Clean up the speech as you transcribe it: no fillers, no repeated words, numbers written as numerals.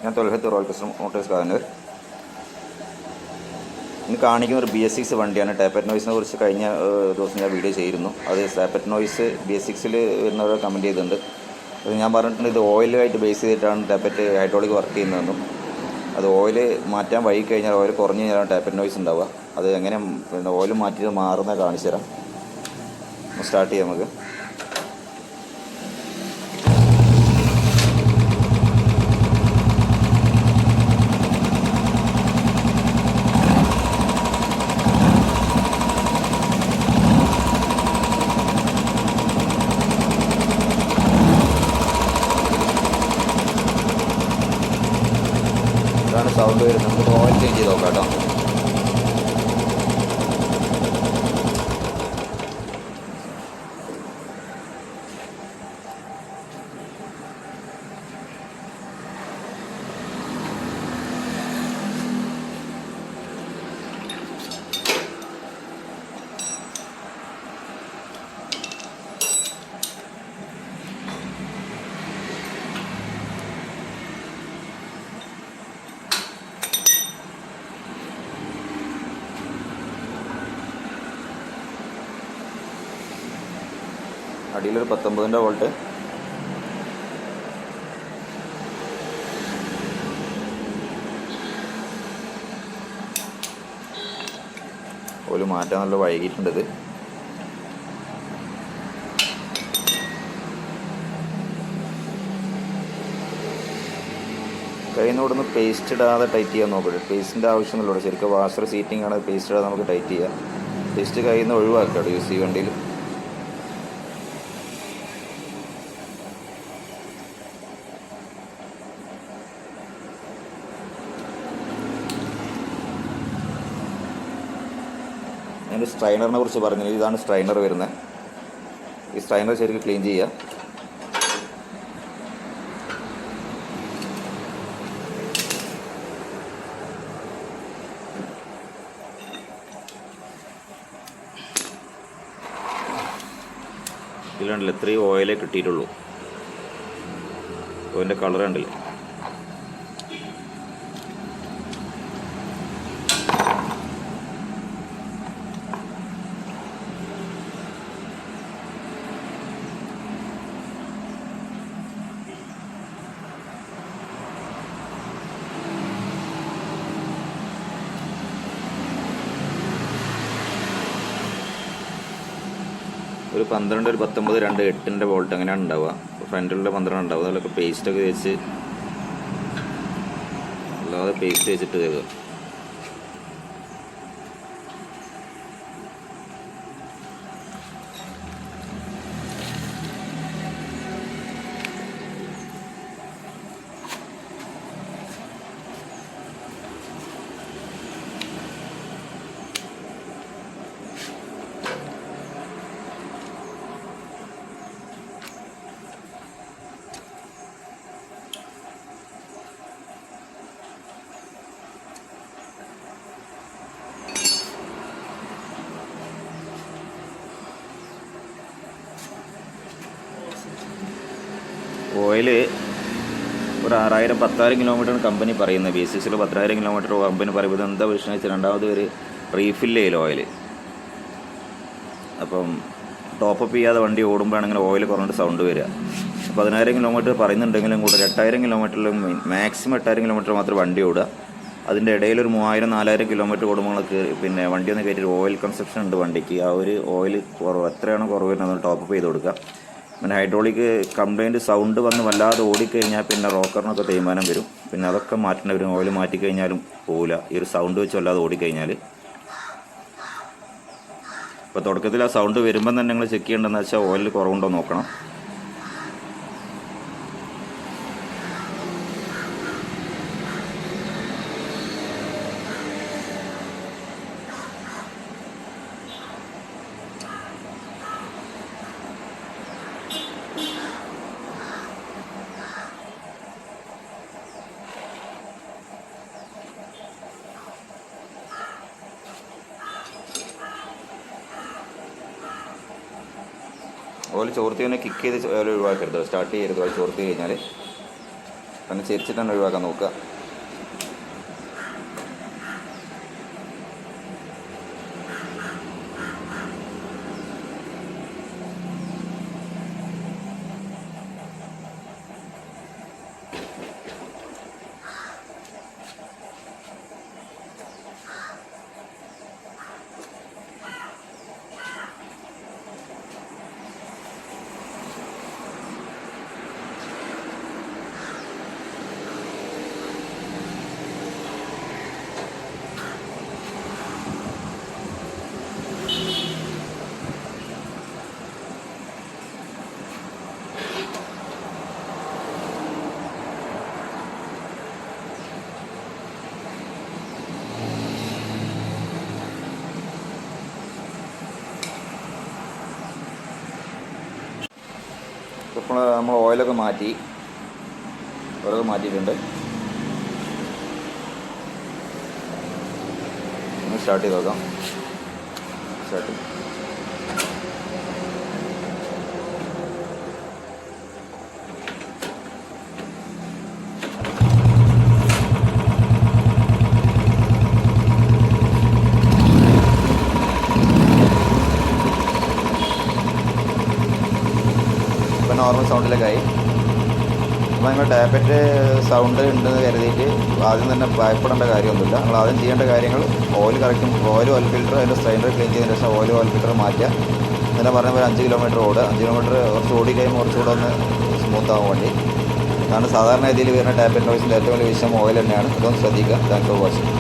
ഞാൻ തൊൽഹത്ത് royal customer Motors Kavannur. ഇന്ന് കാണിക്കുന്ന ഒരു BS6 വണ്ടിയാണ്. ടാപ്പറ്റ് നോയ്സിനെ കുറിച്ച് കഴിഞ്ഞ ദിവസം ഞാൻ വീഡിയോ ചെയ്തിരുന്നു. അത് ടാപ്പറ്റ് നോയ്സ് BS6 വരുന്നവരെ കമൻറ്റ് ചെയ്തിട്ടുണ്ട്. അത് ഞാൻ പറഞ്ഞിട്ടുണ്ട്, ഇത് ഓയിലായിട്ട് ബേസ് ചെയ്തിട്ടാണ് ടാപ്പറ്റ് ഹൈഡ്രോളിക് വർക്ക് ചെയ്യുന്നതെന്നും അത് ഓയിൽ മാറ്റാൻ വൈകി കഴിഞ്ഞാൽ ഓയിൽ കുറഞ്ഞ് കഴിഞ്ഞാലാണ് ടാപ്പറ്റ് നോയ്സ് ഉണ്ടാവുക. അത് എങ്ങനെ ഓയിൽ മാറ്റിയിട്ട് മാറുന്ന കാണിച്ചു തരാം. സ്റ്റാർട്ട് ചെയ്യാം നമുക്ക്. ഇതാണ് സൗണ്ട് വരുന്നത്. നമുക്ക് ഓയിൽ ചേഞ്ച് ചെയ്ത് നോക്കാം കേട്ടോ. അടിയിലൊരു 19 വോൾട്ട്, ഓയിൽ മാറ്റാൻ നല്ല വൈകിട്ടുണ്ട്. ഇത് കഴിയുന്നോടൊന്ന് പേസ്റ്റ് ഇടാതെ ടൈറ്റ് ചെയ്യാൻ നോക്കട്ടെ. പേസ്റ്റിൻ്റെ ആവശ്യമൊന്നുമില്ല. ശരിക്കും വാഷർ സീറ്റിംഗ് ആണ്. പേസ്റ്റ് ഇടാതെ നമുക്ക് ടൈറ്റ് ചെയ്യാം. പേസ്റ്റ് കയ്യിൽ നിന്ന് ഒഴിവാക്കാം യൂസ് ഈ വണ്ടിയിൽ. ഞാൻ സ്ട്രൈനറിനെ കുറിച്ച് പറഞ്ഞത്, ഇതാണ് സ്ട്രൈനർ വരുന്നത്. ഈ സ്ട്രൈനർ ശരിക്കും ക്ലീൻ ചെയ്യുക. ഇതിലുണ്ടല്ലോ ഇത്രയും ഓയിലേ കിട്ടിയിട്ടുള്ളൂ. ഓയിലിൻ്റെ കളർ ഉണ്ടല്ലോ. ഒരു 12, ഒരു 19, 2, 8 വോൾട്ട് അങ്ങനെയാണ് ഉണ്ടാവുക. ഫ്രണ്ടിലുള്ള 12 ഉണ്ടാവും. അതിലൊക്കെ പേസ്റ്റൊക്കെ തേച്ച്, അല്ലാതെ പേസ്റ്റ് തേച്ചിട്ട് തേക്കുക. ഓയിൽ ഒരു 6000, 10,000 കിലോമീറ്ററാണ് കമ്പനി പറയുന്നത്. BS6 10,000 കിലോമീറ്റർ കമ്പനി പറയുമ്പോൾ എന്താ വിഷയം വെച്ചാൽ രണ്ടാമത് ഒരു റീഫില്ല് ചെയ്യൽ ഓയിൽ. അപ്പം ടോപ്പപ്പ് ചെയ്യാതെ വണ്ടി ഓടുമ്പോഴാണെങ്കിൽ ഓയിൽ കുറഞ്ഞിട്ട് സൗണ്ട് വരിക. 10,000 കിലോമീറ്റർ പറയുന്നുണ്ടെങ്കിലും കൂടെ 8,000 കിലോമീറ്ററിൽ മാക്സിമം 8,000 കിലോമീറ്റർ മാത്രം വണ്ടി ഓടുക. അതിൻ്റെ ഇടയിൽ ഒരു 3,000, 4,000 കിലോമീറ്റർ ഓടുമ്പോൾ പിന്നെ വണ്ടി ഒന്ന് കയറ്റി ഓയിൽ കൺസപ്ഷൻ ഉണ്ട് വണ്ടിക്ക്. ആ ഒരു ഓയിൽ കുറവ് എത്രയാണോ കുറവ് വരുന്നത് അത് ടോപ്പപ്പ് ചെയ്ത് കൊടുക്കുക. പിന്നെ ഹൈഡ്രോളിക് കംപ്ലൈൻറ്റ് സൗണ്ട് വന്ന് വല്ലാതെ ഓടിക്കഴിഞ്ഞാൽ പിന്നെ റോക്കറിനൊക്കെ തേയ്മാനം വരും. പിന്നെ അതൊക്കെ മാറ്റേണ്ടി വരും. ഓയിൽ മാറ്റിക്കഴിഞ്ഞാലും പോവില്ല, ഈ ഒരു സൗണ്ട് വെച്ച് വല്ലാതെ ഓടിക്കഴിഞ്ഞാൽ. അപ്പോൾ തുടക്കത്തിൽ ആ സൗണ്ട് വരുമ്പം തന്നെ നിങ്ങൾ ചെക്ക് ചെയ്യേണ്ടതെന്ന് വെച്ചാൽ ഓയിൽ കുറവുണ്ടോ നോക്കണം. ഓയിൽ ചോർത്തി തന്നെ കിക്ക് ചെയ്ത് ഓയിൽ ഒഴിവാക്കരുത്. സ്റ്റാർട്ട് ചെയ്യരുത് ഓയിൽ ചോർത്തി കഴിഞ്ഞാൽ. പിന്നെ ചെരിച്ചിട്ട് തന്നെ ഒഴിവാക്കാൻ നോക്കുക. ഇപ്പോൾ നമ്മൾ ഓയിലൊക്കെ മാറ്റിയിട്ടുണ്ട്. ഒന്ന് സ്റ്റാർട്ട് ചെയ്ത് നോക്കാം. സ്റ്റാർട്ട് നോർമൽ സൗണ്ടിലേക്കായി. അപ്പോൾ നിങ്ങൾ ടാപ്പറ്റ് സൗണ്ട് ഉണ്ടെന്ന് കരുതിയിട്ട് ആദ്യം തന്നെ ഭയപ്പെടേണ്ട കാര്യമൊന്നുമില്ല. നിങ്ങൾ ആദ്യം ചെയ്യേണ്ട കാര്യങ്ങൾ ഓയിൽ ഫിൽറ്റർ അതിൻ്റെ സ്ട്രെയിനർ ക്ലീൻ ചെയ്തതിന് ശേഷം ഓയിൽ ഫിൽറ്റർ മാറ്റുക. ഇങ്ങനെ പറഞ്ഞ പോലെ 5 കിലോമീറ്റർ ഓടുക. 5 കിലോമീറ്റർ കുറച്ച് ഓടി കഴിയുമ്പോൾ കുറച്ചുകൂടെ ഒന്ന് സ്മൂത്ത് ആവാൻ വേണ്ടി. അതാണ് സാധാരണ രീതിയിൽ വരുന്ന ടാപ്പറ്റ് നോയ്സിൻ്റെ ഏറ്റവും വലിയ വിഷയം ഓയിൽ തന്നെയാണ്. അതൊന്ന് ശ്രദ്ധിക്കുക. Thanks for watching.